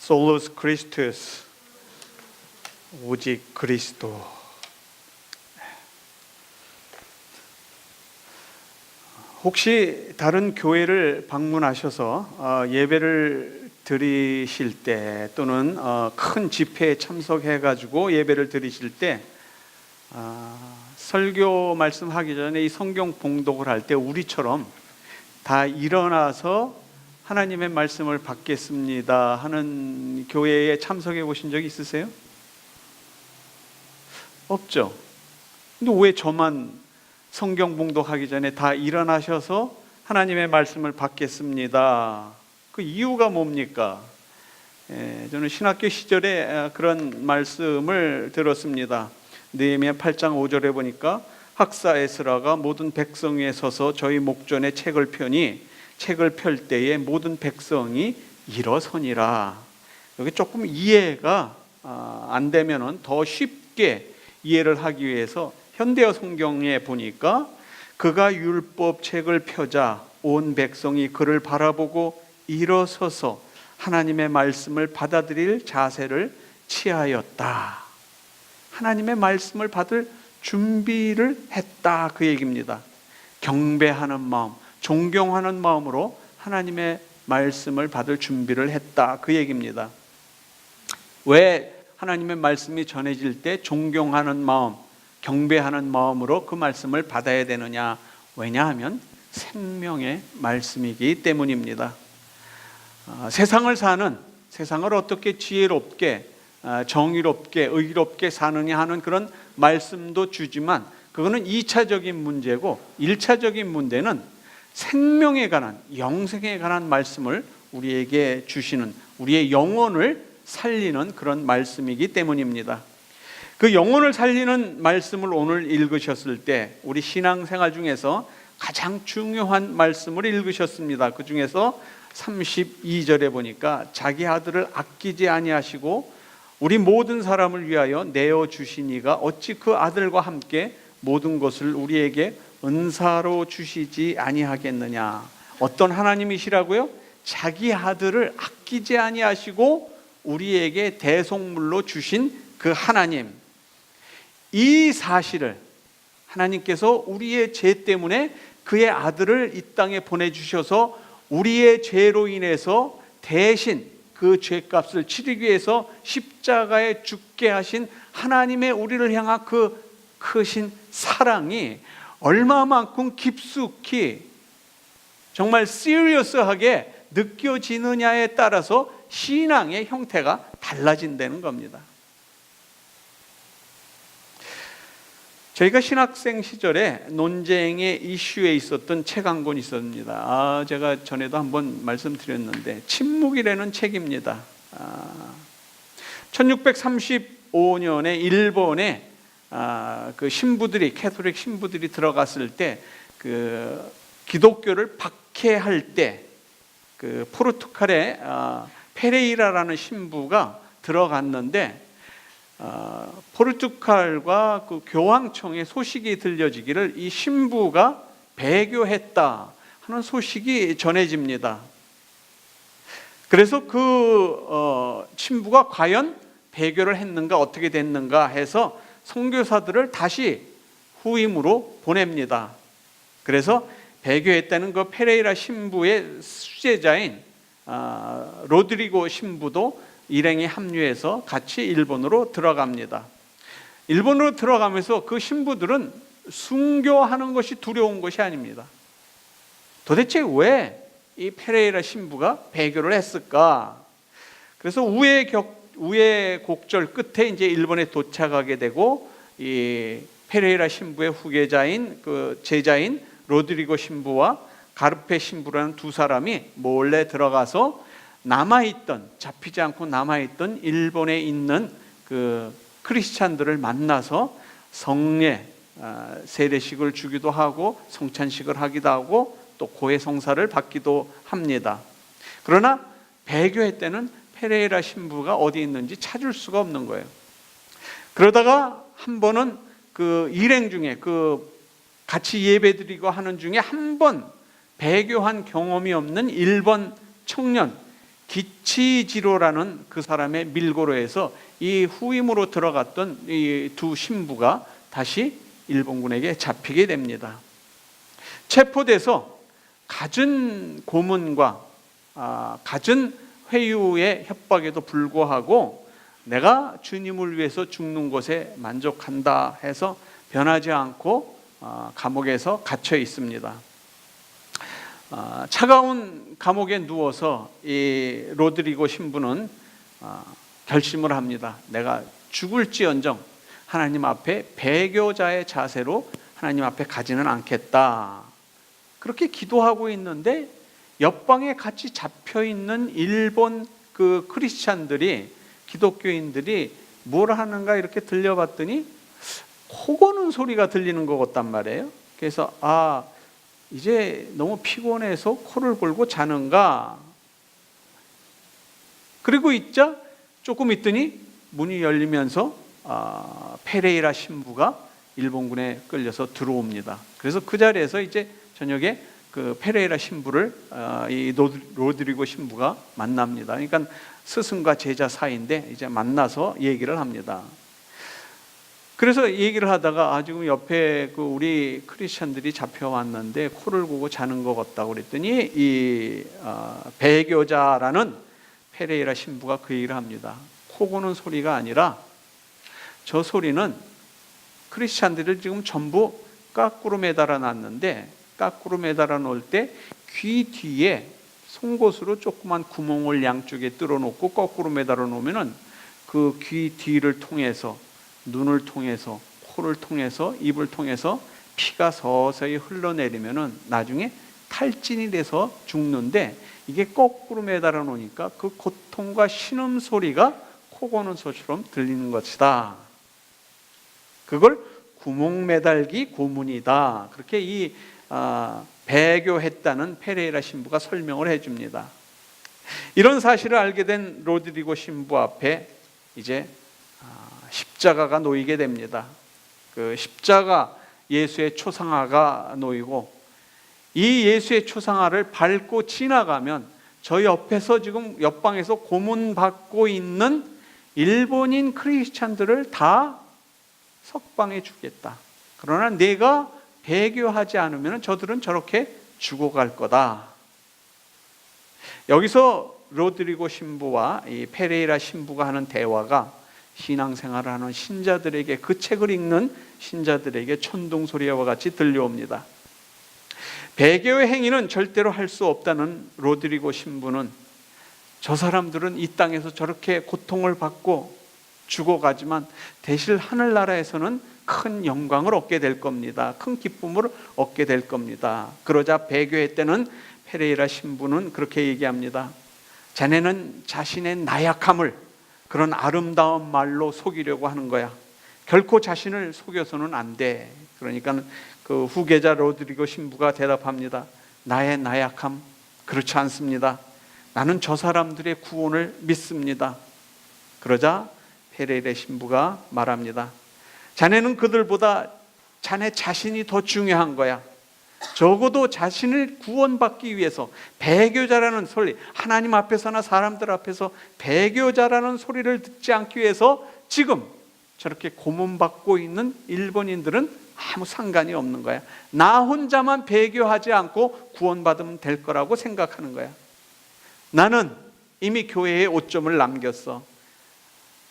솔루스 크리스투스, 오직 그리스도. 혹시 다른 교회를 방문하셔서 예배를 드리실 때 또는 큰 집회에 참석해 가지고 예배를 드리실 때 설교 말씀하기 전에 이 성경 봉독을 할 때 우리처럼 다 일어나서 하나님의 말씀을 받겠습니다 하는 교회에 참석해 보신 적이 있으세요? 없죠. 근데 왜 저만 성경 봉독하기 전에 다 일어나셔서 하나님의 말씀을 받겠습니다? 그 이유가 뭡니까? 저는 신학교 시절에 그런 말씀을 들었습니다. 느헤미야 8장 5절에 보니까 학사 에스라가 모든 백성 위에 서서 저희 목전에 책을 펴니 책을 펼 때에 모든 백성이 일어서니라. 여기 조금 이해가 안 되면은 더 쉽게 이해를 하기 위해서 현대어 성경에 보니까 그가 율법 책을 펴자 온 백성이 그를 바라보고 일어서서 하나님의 말씀을 받아들일 자세를 취하였다. 하나님의 말씀을 받을 준비를 했다, 그 얘기입니다. 경배하는 마음, 존경하는 마음으로 하나님의 말씀을 받을 준비를 했다, 그 얘기입니다. 왜 하나님의 말씀이 전해질 때 존경하는 마음, 경배하는 마음으로 그 말씀을 받아야 되느냐? 왜냐하면 생명의 말씀이기 때문입니다. 세상을 어떻게 지혜롭게, 정의롭게, 의롭게 사느냐 하는 그런 말씀도 주지만 그거는 2차적인 문제고 1차적인 문제는 생명에 관한, 영생에 관한 말씀을 우리에게 주시는, 우리의 영혼을 살리는 그런 말씀이기 때문입니다. 그 영혼을 살리는 말씀을 오늘 읽으셨을 때 우리 신앙생활 중에서 가장 중요한 말씀을 읽으셨습니다. 그 중에서 32절에 보니까 자기 아들을 아끼지 아니하시고 우리 모든 사람을 위하여 내어주시니가 어찌 그 아들과 함께 모든 것을 우리에게 은사로 주시지 아니하겠느냐. 어떤 하나님이시라고요? 자기 아들을 아끼지 아니하시고 우리에게 대속물로 주신 그 하나님. 이 사실을, 하나님께서 우리의 죄 때문에 그의 아들을 이 땅에 보내주셔서 우리의 죄로 인해서 대신 그 죄값을 치르기 위해서 십자가에 죽게 하신 하나님의 우리를 향한 그 크신 사랑이 얼마만큼 깊숙이 정말 시리어스하게 느껴지느냐에 따라서 신앙의 형태가 달라진다는 겁니다. 저희가 신학생 시절에 논쟁의 이슈에 있었던 책 한 권 있었습니다. 제가 전에도 한번 말씀드렸는데 침묵이라는 책입니다. 1635년에 일본에 그 신부들이, 캐톨릭 신부들이 들어갔을 때 그 기독교를 박해할 때 그 포르투갈의 페레이라라는 신부가 들어갔는데 포르투갈과 그 교황청의 소식이 들려지기를 이 신부가 배교했다 하는 소식이 전해집니다. 그래서 그 신부가 과연 배교를 했는가 어떻게 됐는가 해서 선교사들을 다시 후임으로 보냅니다. 그래서 배교했다는 그 페레이라 신부의 수제자인 로드리고 신부도 일행에 합류해서 같이 일본으로 들어갑니다. 일본으로 들어가면서 그 신부들은 순교하는 것이 두려운 것이 아닙니다. 도대체 왜 이 페레이라 신부가 배교를 했을까? 그래서 우여곡절 끝에 이제 일본에 도착하게 되고 이 페레이라 신부의 후계자인 그 제자인 로드리고 신부와 가르페 신부라는 두 사람이 몰래 들어가서 잡히지 않고 남아있던 일본에 있는 그 크리스찬들을 만나서 성례, 세례식을 주기도 하고 성찬식을 하기도 하고 또 고해 성사를 받기도 합니다. 그러나 배교했다는 페레이라 신부가 어디 있는지 찾을 수가 없는 거예요. 그러다가 한 번은 그 일행 중에 그 같이 예배드리고 하는 중에 한 번 배교한 경험이 없는 일본 청년, 기치지로라는 그 사람의 밀고로에서 이 후임으로 들어갔던 이 두 신부가 다시 일본군에게 잡히게 됩니다. 체포돼서 갖은 고문과 갖은 회유의 협박에도 불구하고 내가 주님을 위해서 죽는 것에 만족한다 해서 변하지 않고 감옥에서 갇혀 있습니다. 차가운 감옥에 누워서 이 로드리고 신부는 결심을 합니다. 내가 죽을지언정 하나님 앞에 배교자의 자세로 하나님 앞에 가지는 않겠다. 그렇게 기도하고 있는데 옆방에 같이 잡혀 있는 일본 그 크리스찬들이, 기독교인들이 뭘 하는가 이렇게 들려봤더니 코 고는 소리가 들리는 것 같단 말이에요. 그래서 이제 너무 피곤해서 코를 골고 자는가. 그리고 있자 조금 있더니 문이 열리면서 페레이라 신부가 일본군에 끌려서 들어옵니다. 그래서 그 자리에서 이제 저녁에 그 페레이라 신부를 이 로드리고 신부가 만납니다. 그러니까 스승과 제자 사이인데 이제 만나서 얘기를 합니다. 그래서 얘기를 하다가 지금 옆에 그 우리 크리스천들이 잡혀왔는데 코를 고고 자는 것 같다고 그랬더니 이 배교자라는 페레이라 신부가 그 얘기를 합니다. 코 고는 소리가 아니라 저 소리는 크리스천들을 지금 전부 까꾸로 매달아 놨는데, 까꾸로 매달아 놓을 때 귀 뒤에 송곳으로 조그만 구멍을 양쪽에 뚫어 놓고 거꾸로 매달아 놓으면은 그 귀 뒤를 통해서, 눈을 통해서, 코를 통해서, 입을 통해서 피가 서서히 흘러내리면은 나중에 탈진이 돼서 죽는데, 이게 거꾸로 매달아 놓으니까 그 고통과 신음 소리가 코 고는 소리처럼 들리는 것이다. 그걸 구멍 매달기 고문이다. 그렇게 이 배교했다는 페레이라 신부가 설명을 해줍니다. 이런 사실을 알게 된 로드리고 신부 앞에 이제 십자가가 놓이게 됩니다. 그 십자가, 예수의 초상화가 놓이고, 이 예수의 초상화를 밟고 지나가면 저 옆에서 지금 옆방에서 고문받고 있는 일본인 크리스찬들을 다 석방해 주겠다. 그러나 내가 배교하지 않으면 저들은 저렇게 죽어갈 거다. 여기서 로드리고 신부와 이 페레이라 신부가 하는 대화가 신앙생활을 하는 신자들에게, 그 책을 읽는 신자들에게 천둥소리와 같이 들려옵니다. 배교의 행위는 절대로 할 수 없다는 로드리고 신부는 저 사람들은 이 땅에서 저렇게 고통을 받고 죽어가지만 대신 하늘나라에서는 큰 영광을 얻게 될 겁니다. 큰 기쁨을 얻게 될 겁니다. 그러자 배교했다는 페레이라 신부는 그렇게 얘기합니다. 자네는 자신의 나약함을 그런 아름다운 말로 속이려고 하는 거야. 결코 자신을 속여서는 안 돼. 그러니까 그 후계자 로드리고 신부가 대답합니다. 나의 나약함 그렇지 않습니다. 나는 저 사람들의 구원을 믿습니다. 그러자 페레이라 신부가 말합니다. 자네는 그들보다 자네 자신이 더 중요한 거야. 적어도 자신을 구원받기 위해서 배교자라는 소리, 하나님 앞에서나 사람들 앞에서 배교자라는 소리를 듣지 않기 위해서 지금 저렇게 고문받고 있는 일본인들은 아무 상관이 없는 거야. 나 혼자만 배교하지 않고 구원받으면 될 거라고 생각하는 거야. 나는 이미 교회에 오점을 남겼어.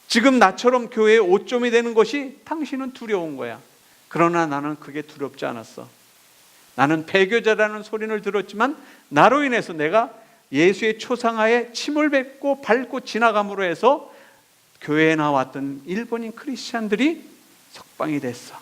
지금 나처럼 교회에 오점이 되는 것이 당신은 두려운 거야. 그러나 나는 그게 두렵지 않았어. 나는 배교자라는 소리를 들었지만 나로 인해서 내가 예수의 초상화에 침을 뱉고 밟고 지나감으로 해서 교회에 나왔던 일본인 크리스찬들이 석방이 됐어.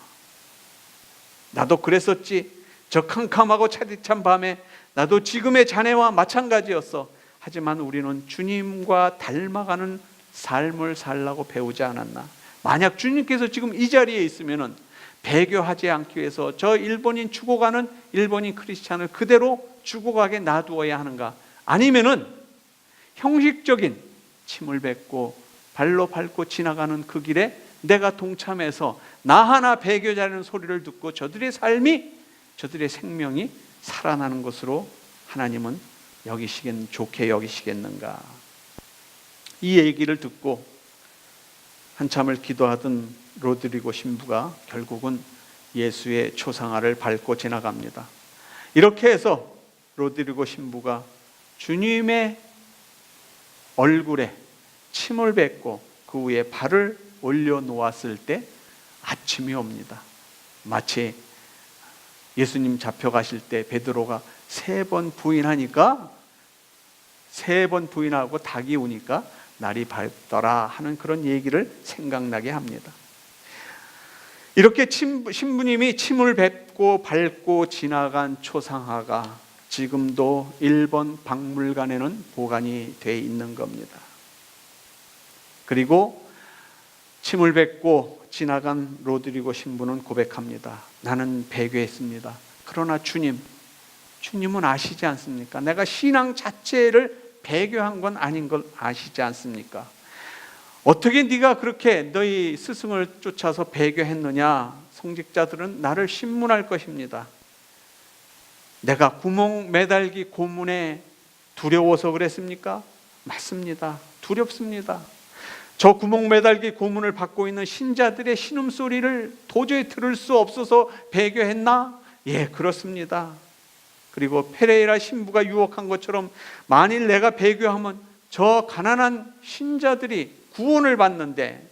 나도 그랬었지. 저 캄캄하고 차디찬 밤에 나도 지금의 자네와 마찬가지였어. 하지만 우리는 주님과 닮아가는 삶을 살라고 배우지 않았나. 만약 주님께서 지금 이 자리에 있으면은 배교하지 않기 위해서 저 일본인 죽어가는 일본인 크리스찬을 그대로 죽어가게 놔두어야 하는가? 아니면은 형식적인 침을 뱉고 발로 밟고 지나가는 그 길에 내가 동참해서 나 하나 배교자라는 소리를 듣고 저들의 삶이, 저들의 생명이 살아나는 것으로 하나님은 좋게 여기시겠는가? 이 얘기를 듣고 한참을 기도하던 로드리고 신부가 결국은 예수의 초상화를 밟고 지나갑니다. 이렇게 해서 로드리고 신부가 주님의 얼굴에 침을 뱉고 그 위에 발을 올려놓았을 때 아침이 옵니다. 마치 예수님 잡혀가실 때 베드로가 3번 부인하니까 3번 부인하고 닭이 우니까 날이 밝더라 하는 그런 얘기를 생각나게 합니다. 이렇게 신부님이 침을 뱉고 밟고 지나간 초상화가 지금도 일본 박물관에는 보관이 되어 있는 겁니다. 그리고 침을 뱉고 지나간 로드리고 신부는 고백합니다. 나는 배교했습니다. 그러나 주님은 아시지 않습니까? 내가 신앙 자체를 배교한 건 아닌 걸 아시지 않습니까? 어떻게 네가 그렇게 너희 스승을 쫓아서 배교했느냐? 성직자들은 나를 신문할 것입니다. 내가 구멍 매달기 고문에 두려워서 그랬습니까? 맞습니다. 두렵습니다. 저 구멍 매달기 고문을 받고 있는 신자들의 신음소리를 도저히 들을 수 없어서 배교했나? 예, 그렇습니다. 그리고 페레이라 신부가 유혹한 것처럼 만일 내가 배교하면 저 가난한 신자들이 구원을 받는데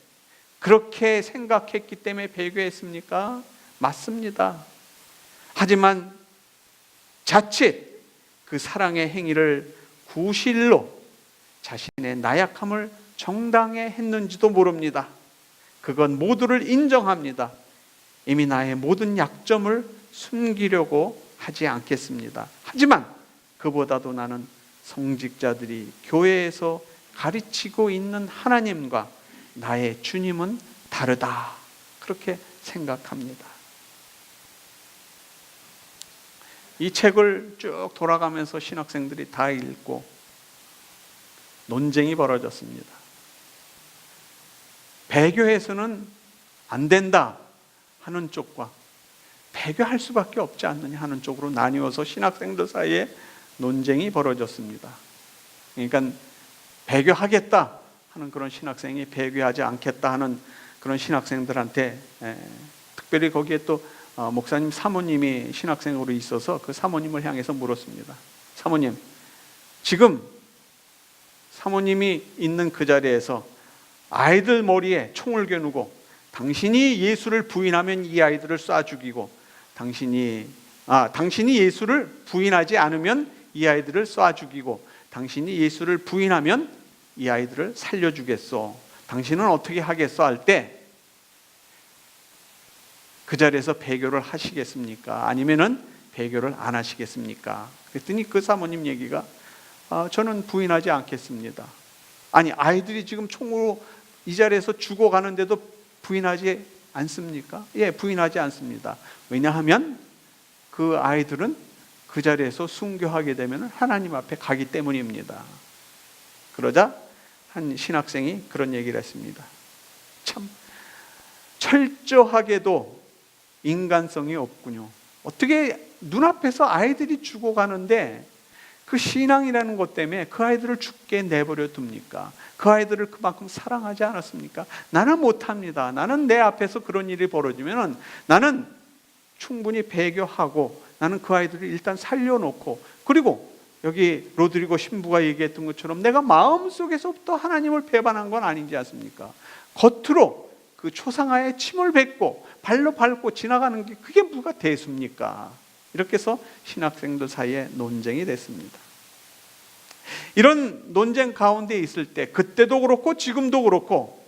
그렇게 생각했기 때문에 배교했습니까? 맞습니다. 하지만 자칫 그 사랑의 행위를 구실로 자신의 나약함을 정당해 했는지도 모릅니다. 그건 모두를 인정합니다. 이미 나의 모든 약점을 숨기려고 하지 않겠습니다. 하지만 그보다도 나는 성직자들이 교회에서 가르치고 있는 하나님과 나의 주님은 다르다. 그렇게 생각합니다. 이 책을 쭉 돌아가면서 신학생들이 다 읽고 논쟁이 벌어졌습니다. 배교해서는 안 된다 하는 쪽과 배교할 수밖에 없지 않느냐 하는 쪽으로 나뉘어서 신학생들 사이에 논쟁이 벌어졌습니다. 그러니까 배교하겠다 하는 그런 신학생이 배교하지 않겠다 하는 그런 신학생들한테 특별히 거기에 또 목사님 사모님이 신학생으로 있어서 그 사모님을 향해서 물었습니다. 사모님, 지금 사모님이 있는 그 자리에서 아이들 머리에 총을 겨누고 당신이 예수를 부인하면 이 아이들을 쏴 죽이고 당신이 예수를 부인하지 않으면 이 아이들을 쏴 죽이고 당신이 예수를 부인하면 이 아이들을 살려주겠소. 당신은 어떻게 하겠소? 할 때 그 자리에서 배교를 하시겠습니까? 아니면은 배교를 안 하시겠습니까? 그랬더니 그 사모님 얘기가 저는 부인하지 않겠습니다. 아니, 아이들이 지금 총으로 이 자리에서 죽어가는데도 부인하지 않습니까? 예, 부인하지 않습니다. 왜냐하면 그 아이들은 그 자리에서 순교하게 되면 하나님 앞에 가기 때문입니다. 그러자 한 신학생이 그런 얘기를 했습니다. 참 철저하게도 인간성이 없군요. 어떻게 눈앞에서 아이들이 죽어가는데 그 신앙이라는 것 때문에 그 아이들을 죽게 내버려 둡니까? 그 아이들을 그만큼 사랑하지 않았습니까? 나는 못합니다. 나는 내 앞에서 그런 일이 벌어지면 나는 충분히 배교하고 나는 그 아이들을 일단 살려놓고, 그리고 여기 로드리고 신부가 얘기했던 것처럼 내가 마음속에서부터 하나님을 배반한 건 아니지 않습니까? 겉으로 그 초상화에 침을 뱉고 발로 밟고 지나가는 게 그게 뭐가 대수입니까? 이렇게 해서 신학생들 사이에 논쟁이 됐습니다. 이런 논쟁 가운데 있을 때 그때도 그렇고 지금도 그렇고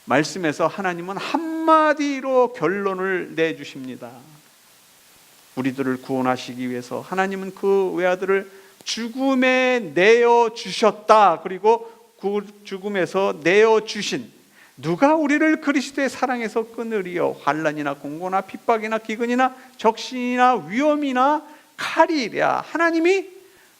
말씀에서 하나님은 한마디로 결론을 내주십니다. 우리들을 구원하시기 위해서 하나님은 그 외아들을 죽음에 내어주셨다. 그리고 그 죽음에서 내어주신 누가 우리를 그리스도의 사랑에서 끊으리요? 환난이나 공고나 핍박이나 기근이나 적신이나 위험이나 칼이랴. 하나님이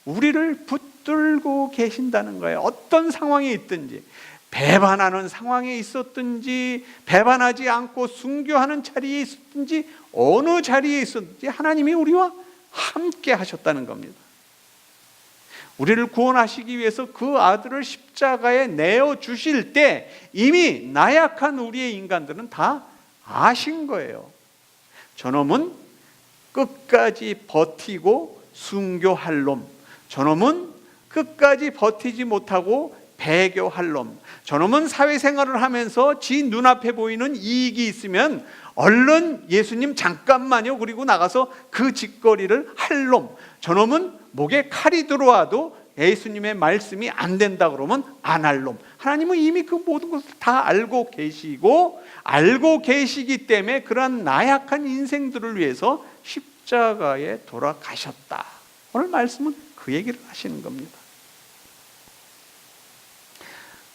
우리를 붙들고 계신다는 거예요. 어떤 상황이 있든지, 배반하는 상황에 있었든지 배반하지 않고 순교하는 자리에 있었든지 어느 자리에 있었든지 하나님이 우리와 함께 하셨다는 겁니다. 우리를 구원하시기 위해서 그 아들을 십자가에 내어주실 때 이미 나약한 우리의 인간들은 다 아신 거예요. 저놈은 끝까지 버티고 순교할 놈, 저놈은 끝까지 버티지 못하고 배교할 놈, 저놈은 사회생활을 하면서 지 눈앞에 보이는 이익이 있으면 얼른 예수님 잠깐만요 그리고 나가서 그 짓거리를 할 놈, 저놈은 목에 칼이 들어와도 예수님의 말씀이 안 된다 그러면 안 할 놈. 하나님은 이미 그 모든 것을 다 알고 계시고 알고 계시기 때문에 그러한 나약한 인생들을 위해서 십자가에 돌아가셨다. 오늘 말씀은 그 얘기를 하시는 겁니다.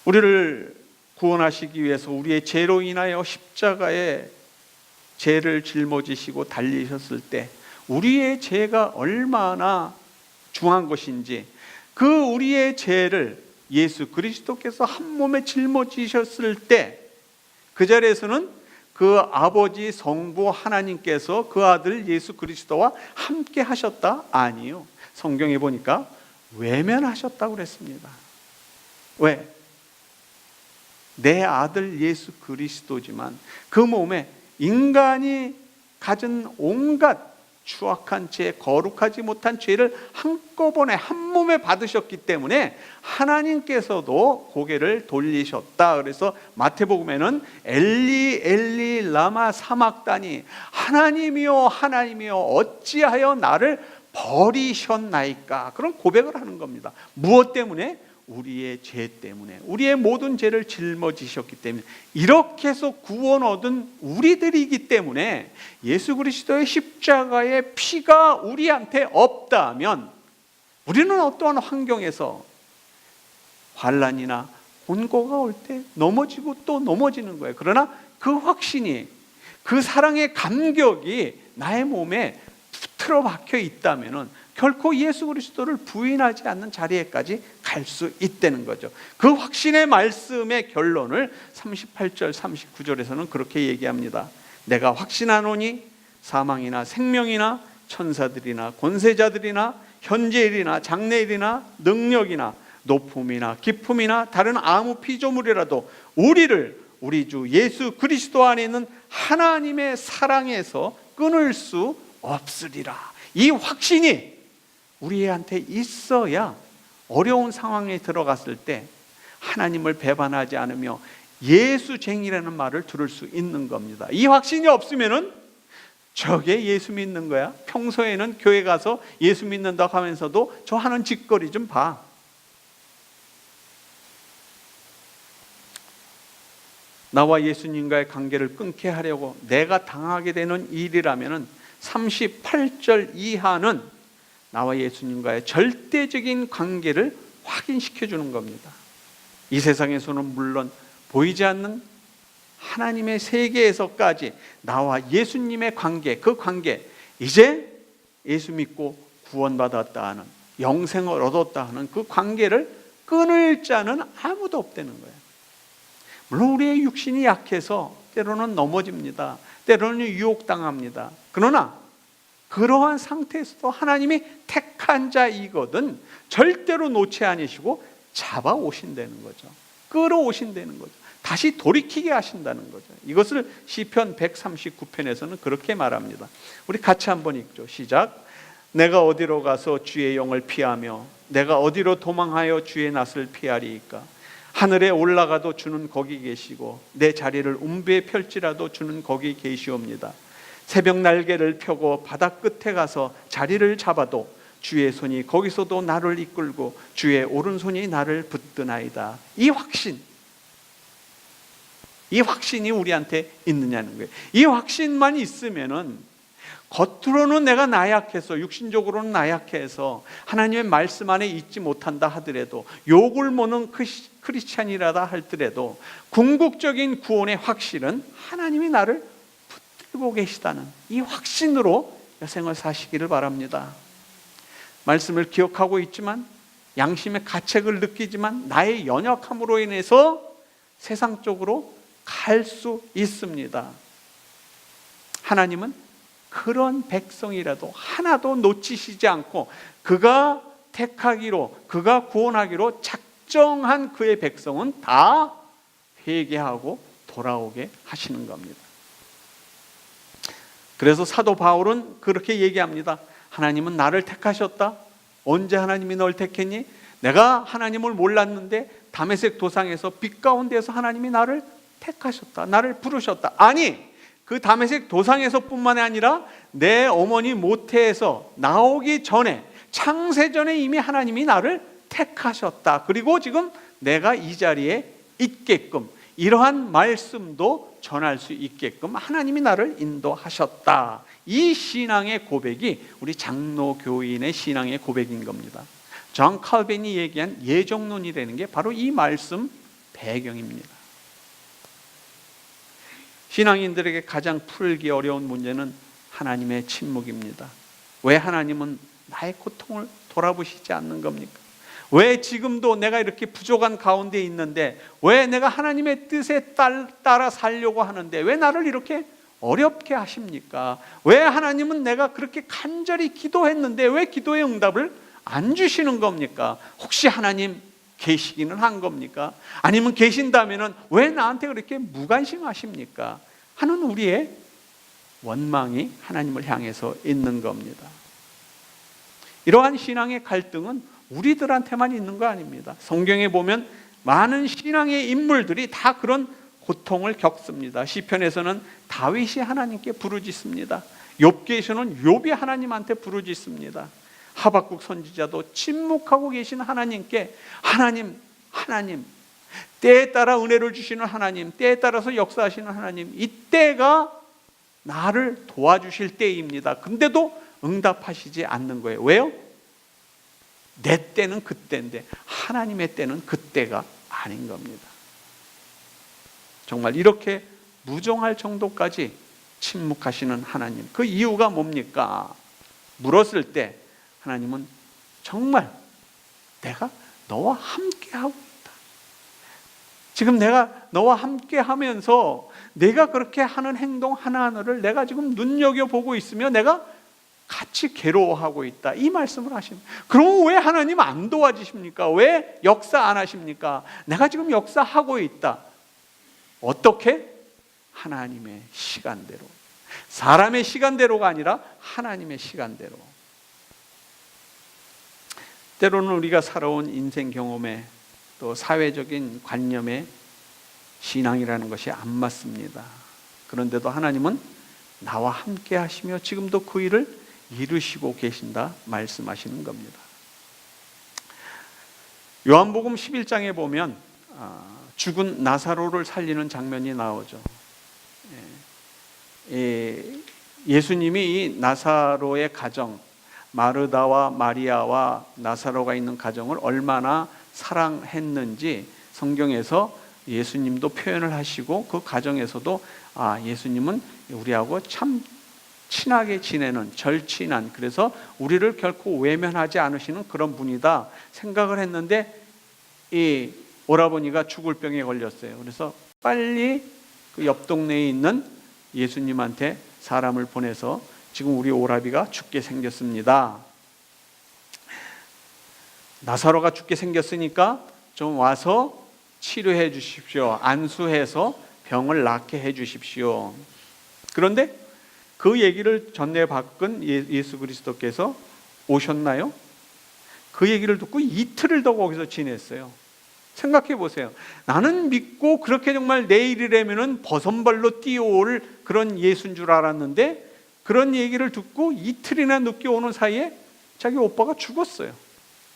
우리를 구원하시기 위해서 우리의 죄로 인하여 십자가에 죄를 짊어지시고 달리셨을 때 우리의 죄가 얼마나 중한 것인지, 그 우리의 죄를 예수 그리스도께서 한 몸에 짊어지셨을 때 그 자리에서는 그 아버지 성부 하나님께서 그 아들 예수 그리스도와 함께 하셨다? 아니요. 성경에 보니까 외면하셨다고 그랬습니다. 왜? 내 아들 예수 그리스도지만 그 몸에 인간이 가진 온갖 추악한 죄, 거룩하지 못한 죄를 한꺼번에 한 몸에 받으셨기 때문에 하나님께서도 고개를 돌리셨다. 그래서 마태복음에는 엘리 엘리 라마 사막다니, 하나님이여 하나님이여 어찌하여 나를 버리셨나이까, 그런 고백을 하는 겁니다. 무엇 때문에? 우리의 죄 때문에, 우리의 모든 죄를 짊어지셨기 때문에. 이렇게 해서 구원 얻은 우리들이기 때문에 예수 그리스도의 십자가의 피가 우리한테 없다면 우리는 어떠한 환경에서 환난이나 곤고가 올 때 넘어지고 또 넘어지는 거예요. 그러나 그 확신이, 그 사랑의 감격이 나의 몸에 틀어 박혀 있다면 결코 예수 그리스도를 부인하지 않는 자리에까지 갈 수 있다는 거죠. 그 확신의 말씀의 결론을 38절 39절에서는 그렇게 얘기합니다. 내가 확신하노니 사망이나 생명이나 천사들이나 권세자들이나 현재일이나 장래일이나 능력이나 높음이나 깊음이나 다른 아무 피조물이라도 우리를 우리 주 예수 그리스도 안에 있는 하나님의 사랑에서 끊을 수 없으리라. 이 확신이 우리한테 있어야 어려운 상황에 들어갔을 때 하나님을 배반하지 않으며 예수쟁이라는 말을 들을 수 있는 겁니다. 이 확신이 없으면은 저게 예수 믿는 거야? 평소에는 교회 가서 예수 믿는다고 하면서도 저 하는 짓거리 좀 봐. 나와 예수님과의 관계를 끊게 하려고 내가 당하게 되는 일이라면은 38절 이하는 나와 예수님과의 절대적인 관계를 확인시켜 주는 겁니다. 이 세상에서는 물론 보이지 않는 하나님의 세계에서까지 나와 예수님의 관계, 그 관계, 이제 예수 믿고 구원받았다 하는, 영생을 얻었다 하는 그 관계를 끊을 자는 아무도 없다는 거예요. 물론 우리의 육신이 약해서 때로는 넘어집니다. 때로는 유혹당합니다. 그러나 그러한 상태에서도 하나님이 택한 자이거든 절대로 놓지 않으시고 잡아오신다는 거죠. 끌어오신다는 거죠. 다시 돌이키게 하신다는 거죠. 이것을 시편 139편에서는 그렇게 말합니다. 우리 같이 한번 읽죠. 시작. 내가 어디로 가서 주의 영을 피하며 내가 어디로 도망하여 주의 낯을 피하리이까. 하늘에 올라가도 주는 거기 계시고 내 자리를 움배에 펼지라도 주는 거기 계시옵니다. 새벽 날개를 펴고 바다 끝에 가서 자리를 잡아도 주의 손이 거기서도 나를 이끌고 주의 오른손이 나를 붙드나이다. 이 확신이 우리한테 있느냐는 거예요. 이 확신만 있으면은 겉으로는 내가 나약해서, 육신적으로는 나약해서 하나님의 말씀 안에 있지 못한다 하더라도, 욕을 먹는 크리스찬이라다 할지라도 궁극적인 구원의 확실은 하나님이 나를 붙들고 계시다는 이 확신으로 여생을 사시기를 바랍니다. 말씀을 기억하고 있지만, 양심의 가책을 느끼지만 나의 연약함으로 인해서 세상 쪽으로 갈 수 있습니다. 하나님은 그런 백성이라도 하나도 놓치시지 않고 그가 택하기로, 그가 구원하기로 작정한 그의 백성은 다 회개하고 돌아오게 하시는 겁니다. 그래서 사도 바울은 그렇게 얘기합니다. 하나님은 나를 택하셨다. 언제 하나님이 널 택했니? 내가 하나님을 몰랐는데 다메섹 도상에서 빛 가운데에서 하나님이 나를 택하셨다. 나를 부르셨다. 아니, 그 다메섹 도상에서 뿐만 아니라 내 어머니 모태에서 나오기 전에, 창세전에 이미 하나님이 나를 택하셨다. 그리고 지금 내가 이 자리에 있게끔, 이러한 말씀도 전할 수 있게끔 하나님이 나를 인도하셨다. 이 신앙의 고백이 우리 장로교인의 신앙의 고백인 겁니다. 존 칼빈이 얘기한 예정론이라는 게 바로 이 말씀 배경입니다. 신앙인들에게 가장 풀기 어려운 문제는 하나님의 침묵입니다. 왜 하나님은 나의 고통을 돌아보시지 않는 겁니까? 왜 지금도 내가 이렇게 부족한 가운데 있는데, 왜 내가 하나님의 뜻에 따라 살려고 하는데 왜 나를 이렇게 어렵게 하십니까? 왜 하나님은 내가 그렇게 간절히 기도했는데 왜 기도의 응답을 안 주시는 겁니까? 혹시 하나님 계시기는 한 겁니까? 아니면 계신다면 왜 나한테 그렇게 무관심하십니까? 하는 우리의 원망이 하나님을 향해서 있는 겁니다. 이러한 신앙의 갈등은 우리들한테만 있는 거 아닙니다. 성경에 보면 많은 신앙의 인물들이 다 그런 고통을 겪습니다. 시편에서는 다윗이 하나님께 부르짖습니다. 욥기에서는 욥이 하나님한테 부르짖습니다. 하박국 선지자도 침묵하고 계신 하나님께 하나님, 때에 따라 은혜를 주시는 하나님, 때에 따라서 역사하시는 하나님, 이때가 나를 도와주실 때입니다. 근데도 응답하시지 않는 거예요. 왜요? 내 때는 그때인데 하나님의 때는 그때가 아닌 겁니다. 정말 이렇게 무정할 정도까지 침묵하시는 하나님, 그 이유가 뭡니까? 물었을 때 하나님은 정말 내가 너와 함께하고 있다. 지금 내가 너와 함께하면서 내가 그렇게 하는 행동 하나하나를 내가 지금 눈여겨보고 있으며 내가 같이 괴로워하고 있다. 이 말씀을 하십니다. 그럼 왜 하나님 안 도와주십니까? 왜 역사 안 하십니까? 내가 지금 역사하고 있다. 어떻게? 하나님의 시간대로. 사람의 시간대로가 아니라 하나님의 시간대로. 때로는 우리가 살아온 인생 경험에 또 사회적인 관념에 신앙이라는 것이 안 맞습니다. 그런데도 하나님은 나와 함께 하시며 지금도 그 일을 이루시고 계신다 말씀하시는 겁니다. 요한복음 11장에 보면 죽은 나사로를 살리는 장면이 나오죠. 예수님이 이 나사로의 가정, 마르다와 마리아와 나사로가 있는 가정을 얼마나 사랑했는지 성경에서 예수님도 표현을 하시고, 그 가정에서도 예수님은 우리하고 참 친하게 지내는 절친한, 그래서 우리를 결코 외면하지 않으시는 그런 분이다 생각을 했는데, 이 오라버니가 죽을 병에 걸렸어요. 그래서 빨리 그 옆 동네에 있는 예수님한테 사람을 보내서 지금 우리 오라비가 죽게 생겼습니다. 나사로가 죽게 생겼으니까 좀 와서 치료해 주십시오. 안수해서 병을 낫게 해 주십시오. 그런데 그 얘기를 전해받은 예수 그리스도께서 오셨나요? 그 얘기를 듣고 이틀을 더 거기서 지냈어요. 생각해 보세요. 나는 믿고 그렇게 정말 내일이라면은 버선발로 뛰어올 그런 예수인 줄 알았는데, 그런 얘기를 듣고 이틀이나 늦게 오는 사이에 자기 오빠가 죽었어요.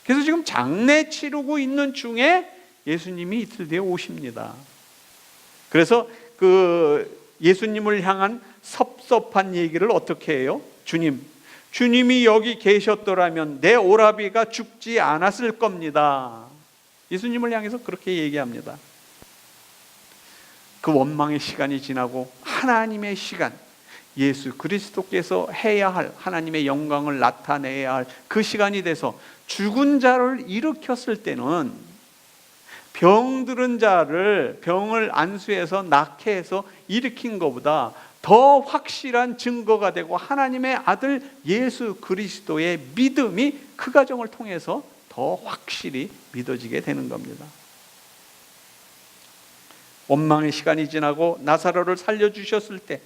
그래서 지금 장례 치르고 있는 중에 예수님이 이틀 뒤에 오십니다. 그래서 그 예수님을 향한 섭섭한 얘기를 어떻게 해요? 주님이 여기 계셨더라면 내 오라비가 죽지 않았을 겁니다. 예수님을 향해서 그렇게 얘기합니다. 그 원망의 시간이 지나고 하나님의 시간, 예수 그리스도께서 해야 할 하나님의 영광을 나타내야 할 그 시간이 돼서 죽은 자를 일으켰을 때는 병들은 자를 병을 안수해서 낫게 해서 일으킨 것보다 더 확실한 증거가 되고 하나님의 아들 예수 그리스도의 믿음이 그 가정을 통해서 더 확실히 믿어지게 되는 겁니다. 원망의 시간이 지나고 나사로를 살려주셨을 때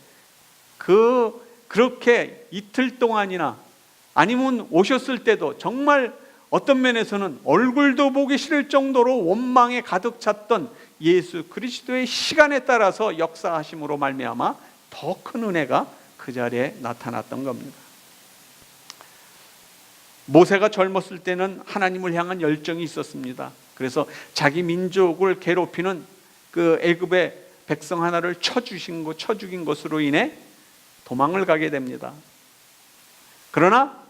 그렇게 이틀 동안이나 아니면 오셨을 때도 정말 어떤 면에서는 얼굴도 보기 싫을 정도로 원망에 가득 찼던 예수 그리스도의 시간에 따라서 역사하심으로 말미암아 더 큰 은혜가 그 자리에 나타났던 겁니다. 모세가 젊었을 때는 하나님을 향한 열정이 있었습니다. 그래서 자기 민족을 괴롭히는 그 애굽의 백성 하나를 쳐 죽인 것으로 인해 도망을 가게 됩니다. 그러나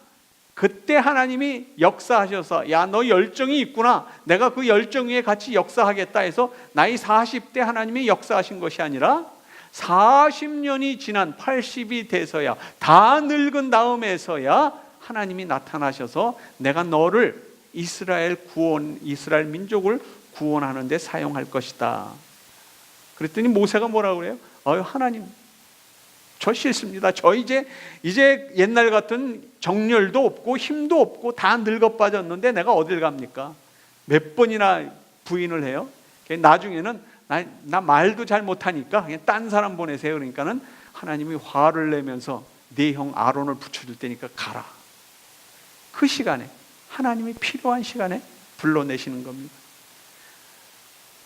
그때 하나님이 역사하셔서 야, 너 열정이 있구나, 내가 그 열정 위에 같이 역사하겠다 해서 나이 40대 하나님이 역사하신 것이 아니라 40년이 지난 80이 돼서야, 다 늙은 다음에서야 하나님이 나타나셔서 내가 너를 이스라엘 민족을 구원하는 데 사용할 것이다. 그랬더니 모세가 뭐라고 그래요? 하나님, 저 싫습니다. 저 이제 옛날 같은 정열도 없고 힘도 없고 다 늙어 빠졌는데 내가 어딜 갑니까? 몇 번이나 부인을 해요. 나중에는 나 말도 잘 못하니까 그냥 딴 사람 보내세요. 그러니까는 하나님이 화를 내면서 네 형 아론을 붙여줄 테니까 가라. 그 시간에, 하나님이 필요한 시간에 불러내시는 겁니다.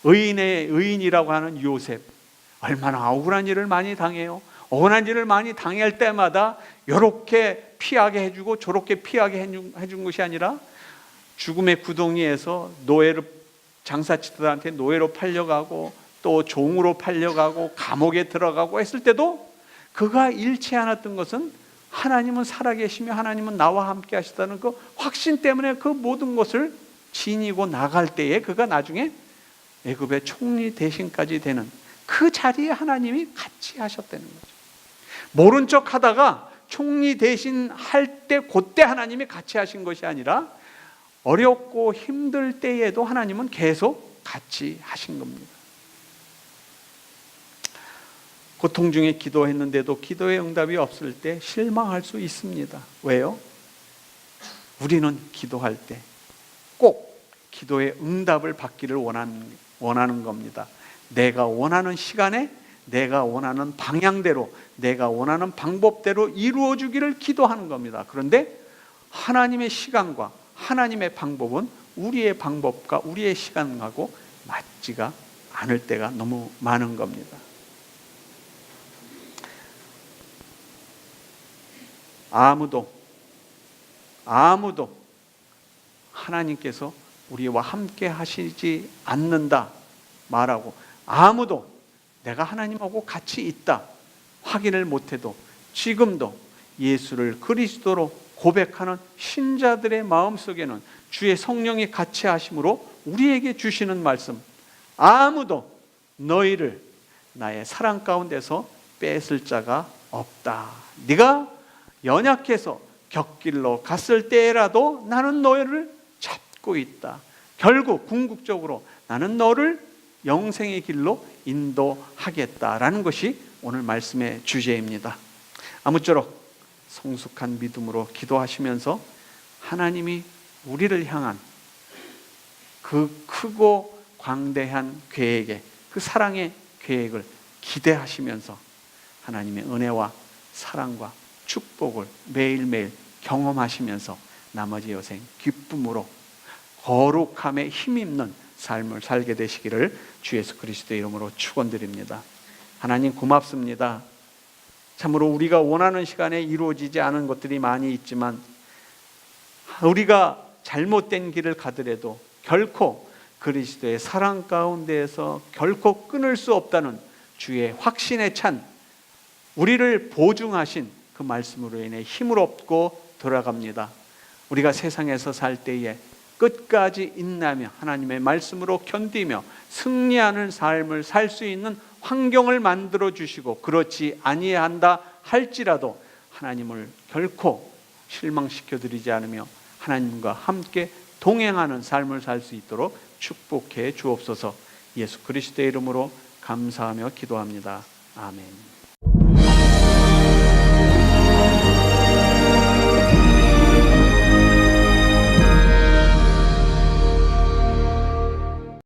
의인이라고 하는 요셉, 얼마나 억울한 일을 많이 당해요. 억울한 일을 많이 당할 때마다 이렇게 피하게 해주고 저렇게 피하게 해준 것이 아니라 죽음의 구덩이에서 장사치들한테 노예로 팔려가고 또 종으로 팔려가고 감옥에 들어가고 했을 때도 그가 잃지 않았던 것은 하나님은 살아계시며 하나님은 나와 함께 하시다는 그 확신 때문에 그 모든 것을 지니고 나갈 때에 그가 나중에 애굽의 총리 대신까지 되는 그 자리에 하나님이 같이 하셨다는 거죠. 모른 척 하다가 총리 대신 할 때 그때 하나님이 같이 하신 것이 아니라 어렵고 힘들 때에도 하나님은 계속 같이 하신 겁니다. 고통 중에 기도했는데도 기도의 응답이 없을 때 실망할 수 있습니다. 왜요? 우리는 기도할 때 꼭 기도의 응답을 받기를 원하는 겁니다. 내가 원하는 시간에, 내가 원하는 방향대로, 내가 원하는 방법대로 이루어주기를 기도하는 겁니다. 그런데 하나님의 시간과 하나님의 방법은 우리의 방법과 우리의 시간하고 맞지가 않을 때가 너무 많은 겁니다. 아무도 하나님께서 우리와 함께 하시지 않는다 말하고, 아무도 내가 하나님하고 같이 있다 확인을 못해도 지금도 예수를 그리스도로 고백하는 신자들의 마음속에는 주의 성령이 같이 하심으로 우리에게 주시는 말씀, 아무도 너희를 나의 사랑 가운데서 뺏을 자가 없다. 네가 연약해서 곁길로 갔을 때라도 나는 너희를 찾고 있다. 결국 궁극적으로 나는 너를 영생의 길로 인도하겠다라는 것이 오늘 말씀의 주제입니다. 아무쪼록 성숙한 믿음으로 기도하시면서 하나님이 우리를 향한 그 크고 광대한 계획에, 그 사랑의 계획을 기대하시면서 하나님의 은혜와 사랑과 축복을 매일매일 경험하시면서 나머지 여생 기쁨으로 거룩함에 힘입는 삶을 살게 되시기를 주 예수 그리스도의 이름으로 축원드립니다. 하나님 고맙습니다. 참으로 우리가 원하는 시간에 이루어지지 않은 것들이 많이 있지만 우리가 잘못된 길을 가더라도 결코 그리스도의 사랑 가운데에서 결코 끊을 수 없다는 주의 확신에 찬 우리를 보증하신 그 말씀으로 인해 힘을 얻고 돌아갑니다. 우리가 세상에서 살 때에 끝까지 인내하며 하나님의 말씀으로 견디며 승리하는 삶을 살 수 있는 환경을 만들어 주시고, 그렇지 아니한다 할지라도 하나님을 결코 실망시켜 드리지 않으며 하나님과 함께 동행하는 삶을 살 수 있도록 축복해 주옵소서. 예수 그리스도의 이름으로 감사하며 기도합니다. 아멘.